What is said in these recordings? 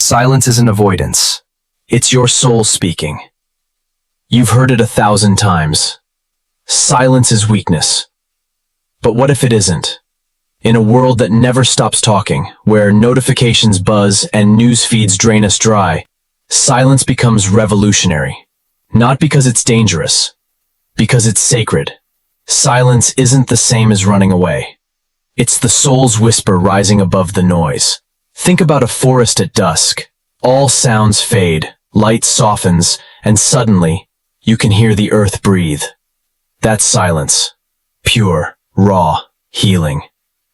Silence isn't avoidance. It's your soul speaking. You've heard it 1,000 times. Silence is weakness. But what if it isn't? In a world that never stops talking, where notifications buzz and news feeds drain us dry, silence becomes revolutionary. Not because it's dangerous, because it's sacred. Silence isn't the same as running away. It's the soul's whisper rising above the noise. Think about a forest at dusk. All sounds fade, light softens, and suddenly, you can hear the earth breathe. That's silence. Pure, raw, healing.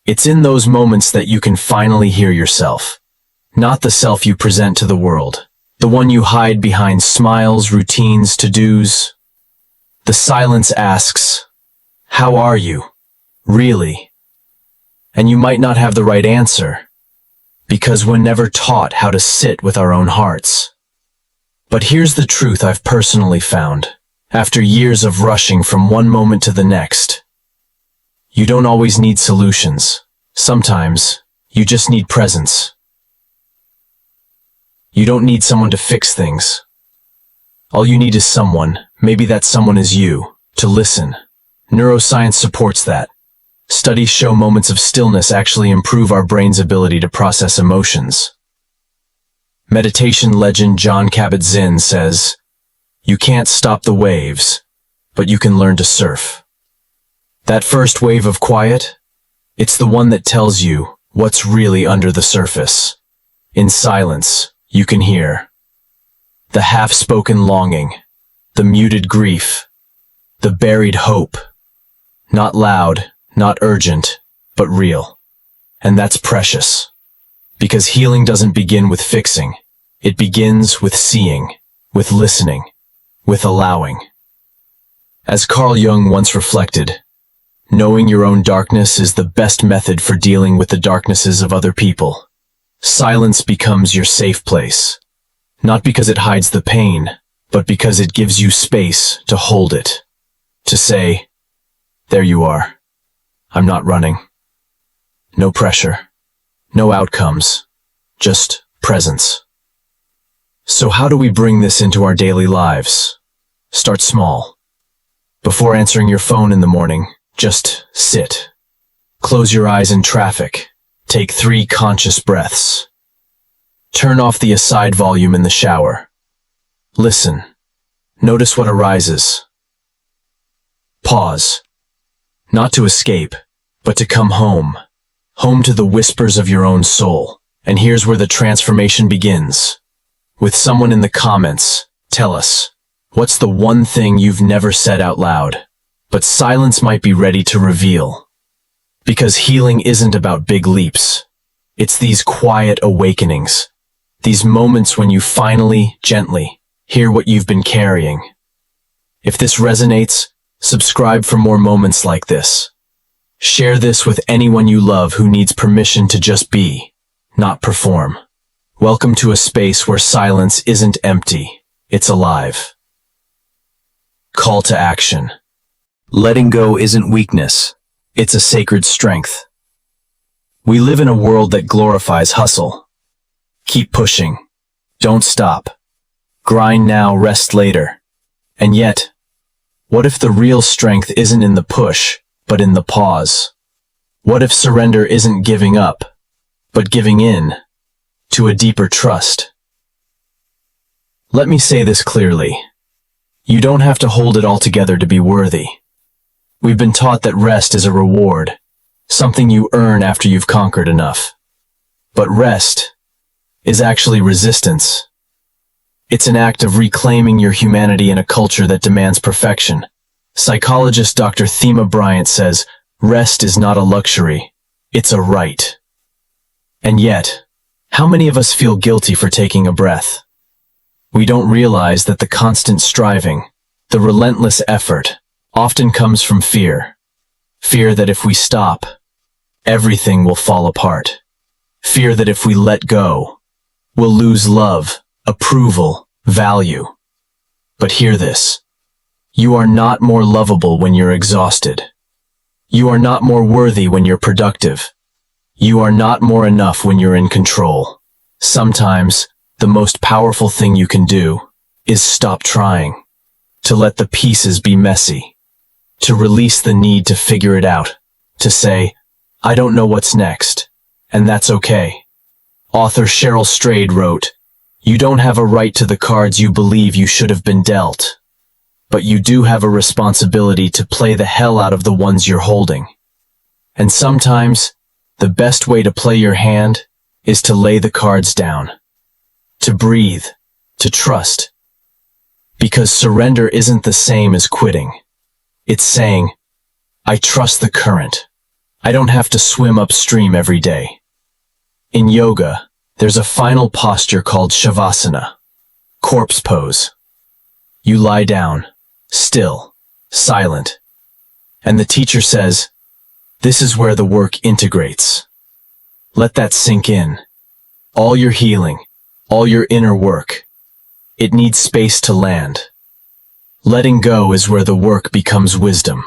It's in those moments that you can finally hear yourself. Not the self you present to the world. The one you hide behind smiles, routines, to-dos. The silence asks, "How are you? Really?" And you might not have the right answer, because we're never taught how to sit with our own hearts. But here's the truth I've personally found, after years of rushing from one moment to the next. You don't always need solutions. Sometimes, you just need presence. You don't need someone to fix things. All you need is someone, maybe that someone is you, to listen. Neuroscience supports that. Studies show moments of stillness actually improve our brain's ability to process emotions. Meditation legend Jon Kabat Zinn says, "You can't stop the waves, but you can learn to surf." That first wave of quiet, it's the one that tells you what's really under the surface. In silence, you can hear the half-spoken longing, the muted grief, the buried hope. Not loud, not urgent, but real. And that's precious. Because healing doesn't begin with fixing. It begins with seeing, with listening, with allowing. As Carl Jung once reflected, knowing your own darkness is the best method for dealing with the darknesses of other people. Silence becomes your safe place. Not because it hides the pain, but because it gives you space to hold it. To say, "There you are. I'm not running." No pressure. No outcomes. Just presence. So how do we bring this into our daily lives? Start small. Before answering your phone in the morning, just sit. Close your eyes in traffic. Take 3 conscious breaths. Turn off the aside volume in the shower. Listen. Notice what arises. Pause. Not to escape, but to come home. Home to the whispers of your own soul. And here's where the transformation begins. With someone in the comments, tell us, what's the one thing you've never said out loud, but silence might be ready to reveal? Because healing isn't about big leaps. It's these quiet awakenings. These moments when you finally, gently, hear what you've been carrying. If this resonates, subscribe for more moments like this. Share this with anyone you love who needs permission to just be, not perform. Welcome to a space where silence isn't empty, it's alive. Call to action. Letting go isn't weakness, it's a sacred strength. We live in a world that glorifies hustle. Keep pushing. Don't stop. Grind now, rest later. And yet, what if the real strength isn't in the push, but in the pause? What if surrender isn't giving up, but giving in to a deeper trust? Let me say this clearly. You don't have to hold it all together to be worthy. We've been taught that rest is a reward, something you earn after you've conquered enough. But rest is actually resistance. It's an act of reclaiming your humanity in a culture that demands perfection. Psychologist Dr. Thema Bryant says, rest is not a luxury, it's a right. And yet, how many of us feel guilty for taking a breath? We don't realize that the constant striving, the relentless effort, often comes from fear. Fear that if we stop, everything will fall apart. Fear that if we let go, we'll lose love, approval, value. But hear this. You are not more lovable when you're exhausted. You are not more worthy when you're productive. You are not more enough when you're in control. Sometimes, the most powerful thing you can do is stop trying, to let the pieces be messy, to release the need to figure it out, to say, I don't know what's next, and that's okay. Author Cheryl Strayed wrote, "You don't have a right to the cards you believe you should have been dealt, but you do have a responsibility to play the hell out of the ones you're holding. And sometimes, the best way to play your hand is to lay the cards down, to breathe, to trust. Because surrender isn't the same as quitting. It's saying, I trust the current. I don't have to swim upstream every day." In yoga, there's a final posture called Shavasana, corpse pose. You lie down, still, silent. And the teacher says, this is where the work integrates. Let that sink in. All your healing, all your inner work, it needs space to land. Letting go is where the work becomes wisdom.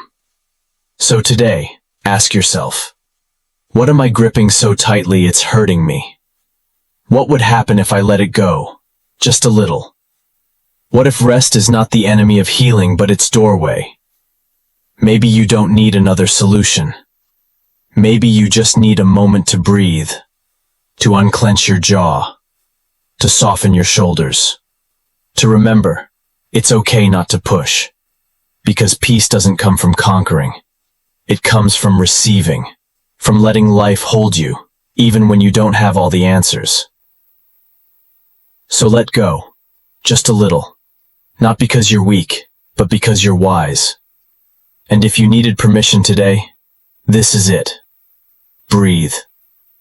So today, ask yourself, what am I gripping so tightly it's hurting me? What would happen if I let it go, just a little? What if rest is not the enemy of healing but its doorway? Maybe you don't need another solution. Maybe you just need a moment to breathe, to unclench your jaw, to soften your shoulders, to remember, it's okay not to push, because peace doesn't come from conquering. It comes from receiving, from letting life hold you, even when you don't have all the answers. So let go, just a little, not because you're weak, but because you're wise. And if you needed permission today, this is it. Breathe.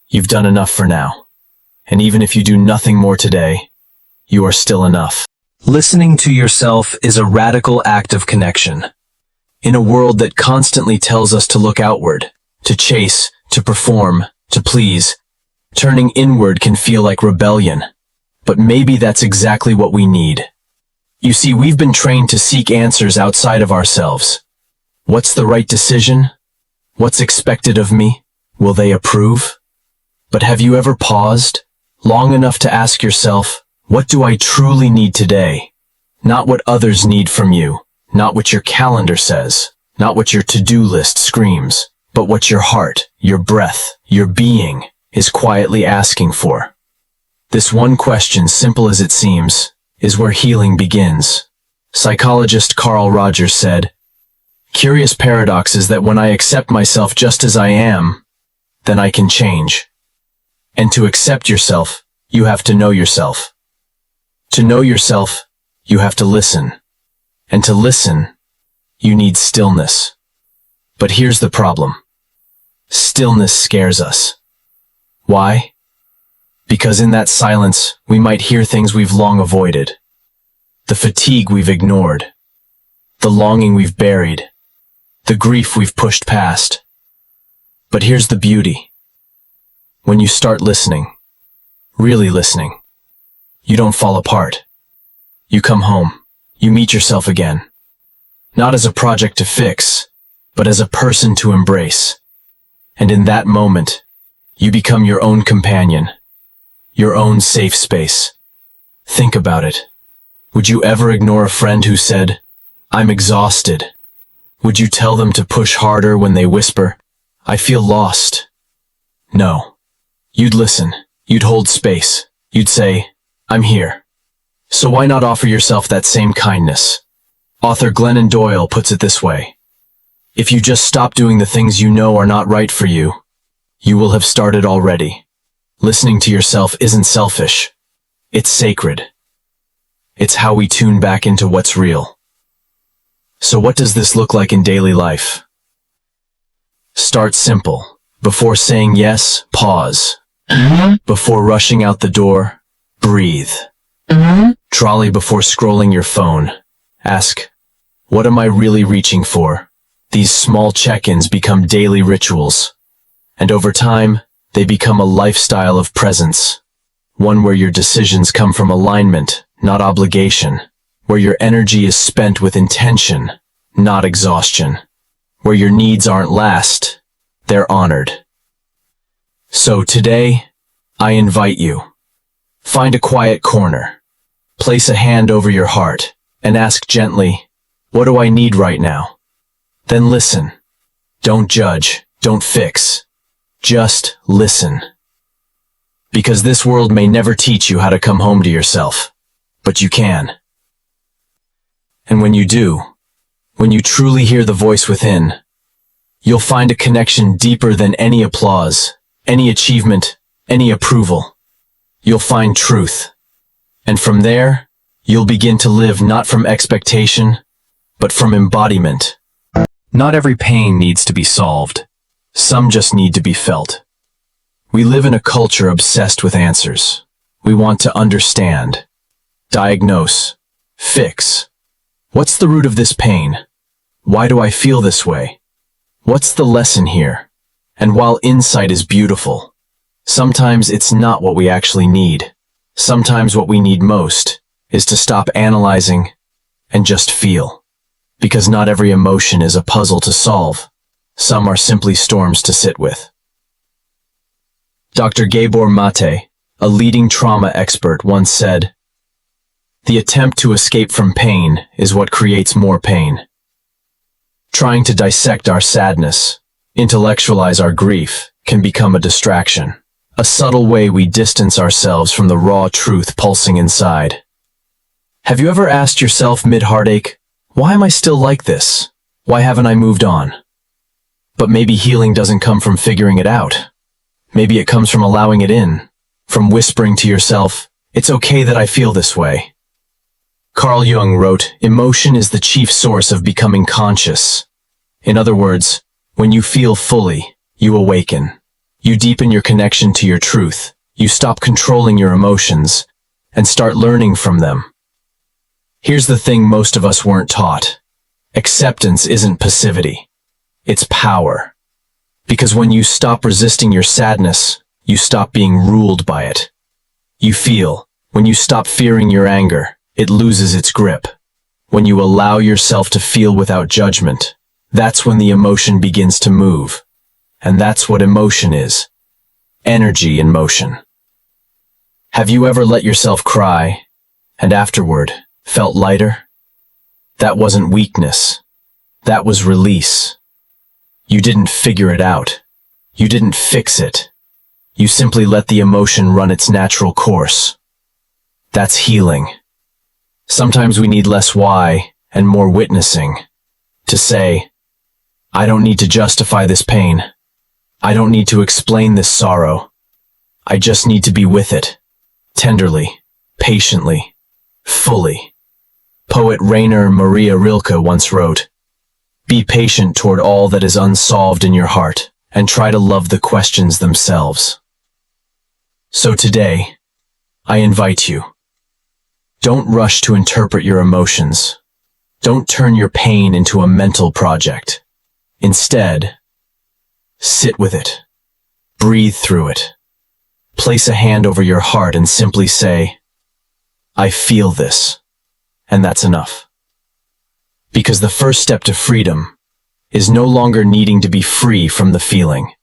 You've done enough for now. And even if you do nothing more today, you are still enough. Listening to yourself is a radical act of connection. In a world that constantly tells us to look outward, to chase, to perform, to please, turning inward can feel like rebellion. But maybe that's exactly what we need. You see, we've been trained to seek answers outside of ourselves. What's the right decision? What's expected of me? Will they approve? But have you ever paused, long enough to ask yourself, what do I truly need today? Not what others need from you, not what your calendar says, not what your to-do list screams, but what your heart, your breath, your being is quietly asking for. This one question, simple as it seems, is where healing begins. Psychologist Carl Rogers said, "Curious paradox is that when I accept myself just as I am, then I can change. And to accept yourself, you have to know yourself. To know yourself, you have to listen. And to listen, you need stillness. But here's the problem. Stillness scares us. Why? Because in that silence, we might hear things we've long avoided. The fatigue we've ignored. The longing we've buried. The grief we've pushed past. But here's the beauty. When you start listening, really listening, you don't fall apart. You come home. You meet yourself again. Not as a project to fix, but as a person to embrace. And in that moment, you become your own companion, your own safe space. Think about it. Would you ever ignore a friend who said, "I'm exhausted"? Would you tell them to push harder when they whisper, "I feel lost"? No. You'd listen. You'd hold space. You'd say, "I'm here." So why not offer yourself that same kindness? Author Glennon Doyle puts it this way. If you just stop doing the things you know are not right for you, you will have started already. Listening to yourself isn't selfish. It's sacred. It's how we tune back into what's real. So what does this look like in daily life? Start simple. Before saying yes, pause. Before rushing out the door, breathe. Trolley before scrolling your phone. Ask, what am I really reaching for? These small check-ins become daily rituals. And over time, they become a lifestyle of presence. One where your decisions come from alignment, not obligation. Where your energy is spent with intention, not exhaustion. Where your needs aren't last, they're honored. So today, I invite you. Find a quiet corner. Place a hand over your heart and ask gently, "What do I need right now?" Then listen. Don't judge, don't fix. Just listen. Because this world may never teach you how to come home to yourself, but you can. And when you do, when you truly hear the voice within, you'll find a connection deeper than any applause, any achievement, any approval. You'll find truth. And from there, you'll begin to live not from expectation, but from embodiment. Not every pain needs to be solved. Some just need to be felt. We live in a culture obsessed with answers. We want to understand, diagnose, fix. What's the root of this pain? Why do I feel this way? What's the lesson here? And while insight is beautiful, sometimes it's not what we actually need. Sometimes what we need most is to stop analyzing and just feel. Because not every emotion is a puzzle to solve. Some are simply storms to sit with. Dr. Gabor Mate, a leading trauma expert, once said, "The attempt to escape from pain is what creates more pain." Trying to dissect our sadness, intellectualize our grief, can become a distraction. A subtle way we distance ourselves from the raw truth pulsing inside. Have you ever asked yourself mid-heartache, "Why am I still like this? Why haven't I moved on?" But maybe healing doesn't come from figuring it out. Maybe it comes from allowing it in, from whispering to yourself, "It's okay that I feel this way." Carl Jung wrote, "Emotion is the chief source of becoming conscious." In other words, when you feel fully, you awaken. You deepen your connection to your truth. You stop controlling your emotions and start learning from them. Here's the thing most of us weren't taught. Acceptance isn't passivity. It's power. Because when you stop resisting your sadness, you stop being ruled by it. You feel. When you stop fearing your anger, it loses its grip. When you allow yourself to feel without judgment, that's when the emotion begins to move. And that's what emotion is. Energy in motion. Have you ever let yourself cry, and afterward, felt lighter? That wasn't weakness. That was release. You didn't figure it out. You didn't fix it. You simply let the emotion run its natural course. That's healing. Sometimes we need less why and more witnessing. To say, "I don't need to justify this pain. I don't need to explain this sorrow. I just need to be with it. Tenderly, patiently, fully." Poet Rainer Maria Rilke once wrote, "Be patient toward all that is unsolved in your heart, and try to love the questions themselves." So today, I invite you. Don't rush to interpret your emotions. Don't turn your pain into a mental project. Instead, sit with it. Breathe through it. Place a hand over your heart and simply say, "I feel this," and that's enough. Because the first step to freedom is no longer needing to be free from the feeling.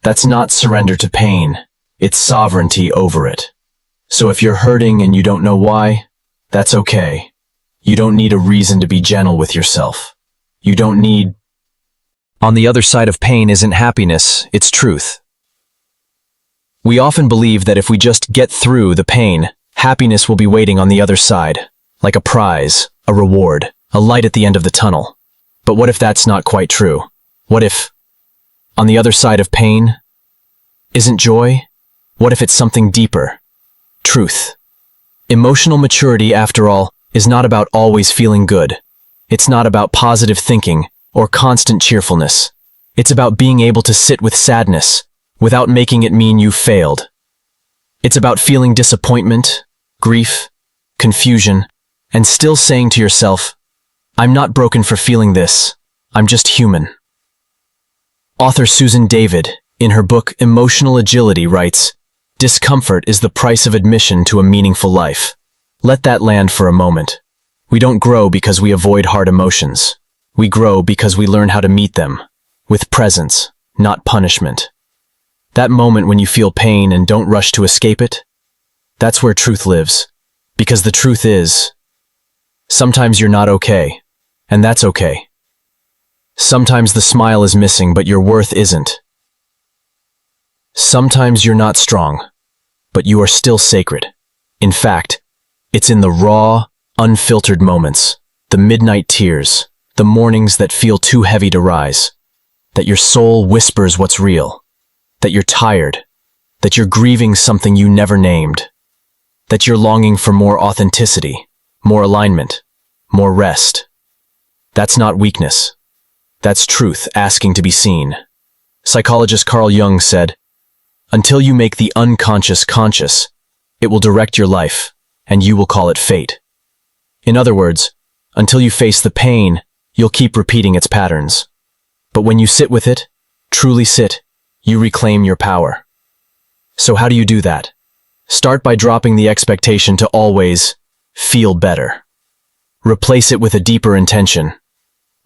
That's not surrender to pain, it's sovereignty over it. So if you're hurting and you don't know why, that's okay. You don't need a reason to be gentle with yourself. You don't need... On the other side of pain isn't happiness, it's truth. We often believe that if we just get through the pain, happiness will be waiting on the other side, like a prize, a reward, a light at the end of the tunnel. But what if that's not quite true? What if, on the other side of pain, isn't joy? What if it's something deeper? Truth. Emotional maturity, after all, is not about always feeling good. It's not about positive thinking or constant cheerfulness. It's about being able to sit with sadness without making it mean you failed. It's about feeling disappointment, grief, confusion, and still saying to yourself, "I'm not broken for feeling this. I'm just human." Author Susan David, in her book Emotional Agility, writes, "Discomfort is the price of admission to a meaningful life." Let that land for a moment. We don't grow because we avoid hard emotions. We grow because we learn how to meet them, with presence, not punishment. That moment when you feel pain and don't rush to escape it, That's where truth lives. Because the truth is, sometimes you're not okay, and that's okay. Sometimes the smile is missing, but your worth isn't. Sometimes you're not strong, but you are still sacred. In fact, it's in the raw, unfiltered moments, the midnight tears, the mornings that feel too heavy to rise, that your soul whispers what's real, that you're tired, that you're grieving something you never named, that you're longing for more authenticity, more alignment, more rest. That's not weakness. That's truth asking to be seen. Psychologist Carl Jung said, "Until you make the unconscious conscious, it will direct your life, and you will call it fate." In other words, until you face the pain, you'll keep repeating its patterns. But when you sit with it, truly sit, you reclaim your power. So how do you do that? Start by dropping the expectation to always feel better. Replace it with a deeper intention.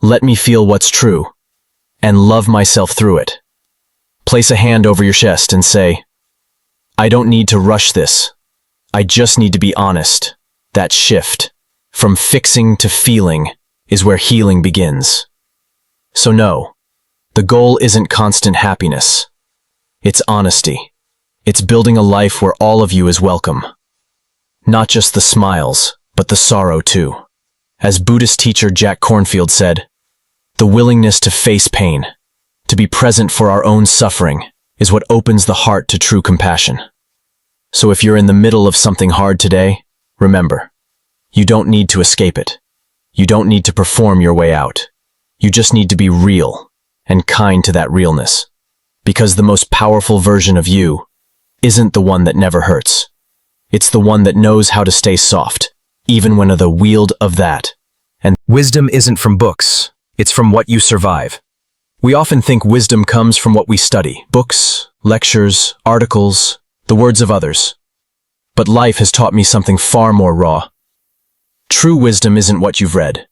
Let me feel what's true, and love myself through it. Place a hand over your chest and say, I don't need to rush this. I just need to be honest. That shift, from fixing to feeling, is where healing begins. So no, the goal isn't constant happiness. It's honesty. It's building a life where all of you is welcome. Not just the smiles, but the sorrow too. As Buddhist teacher Jack Kornfield said, the willingness to face pain, to be present for our own suffering, is what opens the heart to true compassion. So if you're in the middle of something hard today, remember, you don't need to escape it. You don't need to perform your way out. You just need to be real and kind to that realness. Because the most powerful version of you isn't the one that never hurts. It's the one that knows how to stay soft, even when the wield of that. And wisdom isn't from books. It's from what you survive. We often think wisdom comes from what we study, books, lectures, articles, the words of others. But life has taught me something far more raw. True wisdom isn't what you've read.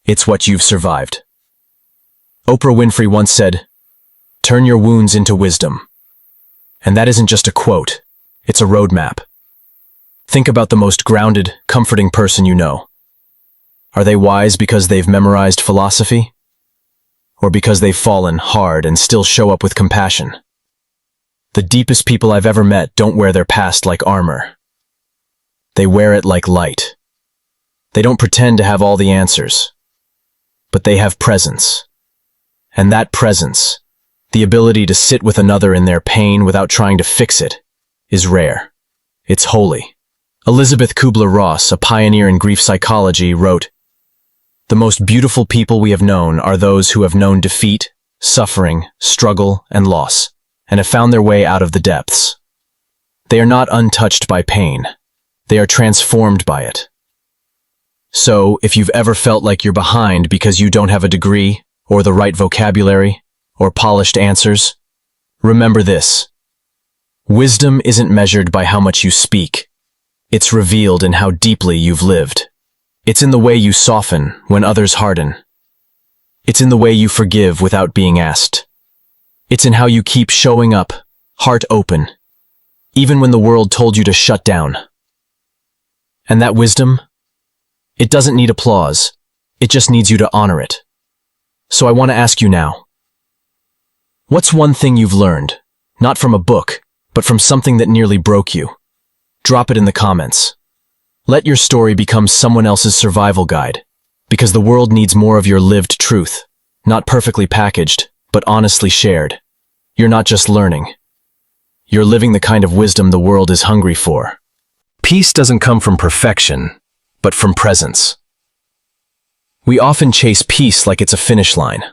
It's what you've survived. Oprah Winfrey once said, "Turn your wounds into wisdom." And that isn't just a quote, it's a roadmap. Think about the most grounded, comforting person you know. Are they wise because they've memorized philosophy? Or because they've fallen hard and still show up with compassion? The deepest people I've ever met don't wear their past like armor. They wear it like light. They don't pretend to have all the answers, but they have presence. And that presence, the ability to sit with another in their pain without trying to fix it, is rare. It's holy. Elizabeth Kubler-Ross, a pioneer in grief psychology, wrote, "The most beautiful people we have known are those who have known defeat, suffering, struggle, and loss, and have found their way out of the depths. They are not untouched by pain. They are transformed by it." So, if you've ever felt like you're behind because you don't have a degree, or the right vocabulary, or polished answers, remember this. Wisdom isn't measured by how much you speak. It's revealed in how deeply you've lived. It's in the way you soften when others harden. It's in the way you forgive without being asked. It's in how you keep showing up, heart open, even when the world told you to shut down. And that wisdom, it doesn't need applause. It just needs you to honor it. So I want to ask you now, what's one thing you've learned, not from a book, but from something that nearly broke you? Drop it in the comments. Let your story become someone else's survival guide, because the world needs more of your lived truth, not perfectly packaged, but honestly shared. You're not just learning. You're living the kind of wisdom the world is hungry for. Peace doesn't come from perfection, but from presence. We often chase peace like it's a finish line,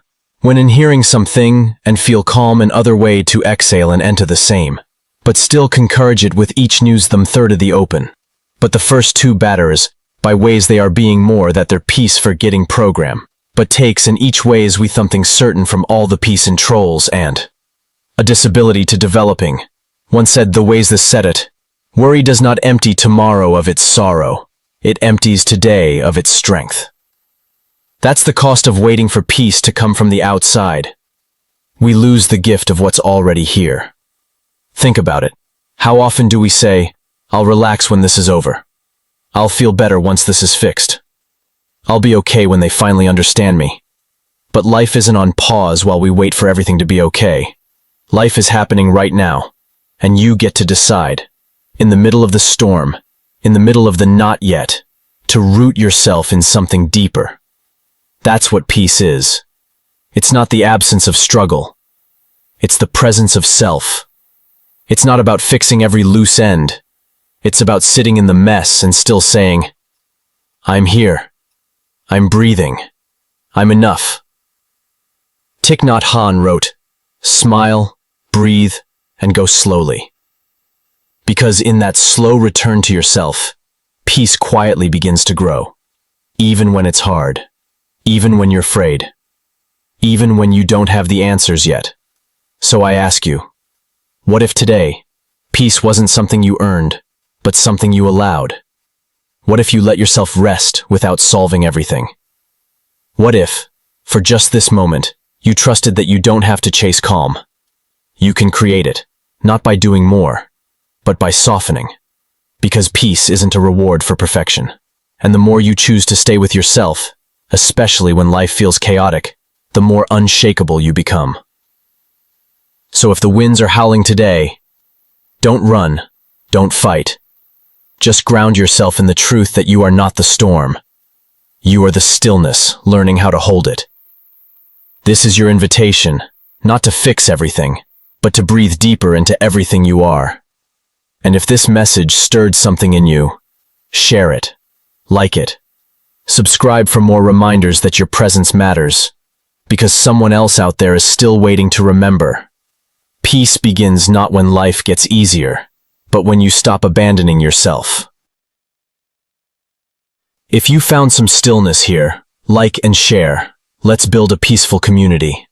when in hearing something and feel calm in other way to exhale and enter the same, but still concurge it with each news them third of the open. But the first two batters, by ways they are being more that their peace forgetting program, but takes in each ways we something certain from all the peace and trolls and a disability to developing. One said the ways this said it, worry does not empty tomorrow of its sorrow, it empties today of its strength. That's the cost of waiting for peace to come from the outside. We lose the gift of what's already here. Think about it. How often do we say, I'll relax when this is over. I'll feel better once this is fixed. I'll be okay when they finally understand me. But life isn't on pause while we wait for everything to be okay. Life is happening right now, and you get to decide, in the middle of the storm, in the middle of the not yet, to root yourself in something deeper. That's what peace is. It's not the absence of struggle. It's the presence of self. It's not about fixing every loose end. It's about sitting in the mess and still saying, I'm here. I'm breathing. I'm enough. Thich Nhat wrote, smile, breathe, and go slowly. Because in that slow return to yourself, peace quietly begins to grow. Even when it's hard. Even when you're afraid. Even when you don't have the answers yet. So I ask you, what if today, peace wasn't something you earned, but something you allowed? What if you let yourself rest without solving everything? What if, for just this moment, you trusted that you don't have to chase calm? You can create it, not by doing more, but by softening. Because peace isn't a reward for perfection. And the more you choose to stay with yourself, especially when life feels chaotic, the more unshakable you become. So if the winds are howling today, don't run, don't fight. Just ground yourself in the truth that you are not the storm. You are the stillness, learning how to hold it. This is your invitation, not to fix everything, but to breathe deeper into everything you are. And if this message stirred something in you, share it, like it. Subscribe for more reminders that your presence matters, because someone else out there is still waiting to remember. Peace begins not when life gets easier, but when you stop abandoning yourself. If you found some stillness here, like and share. Let's build a peaceful community.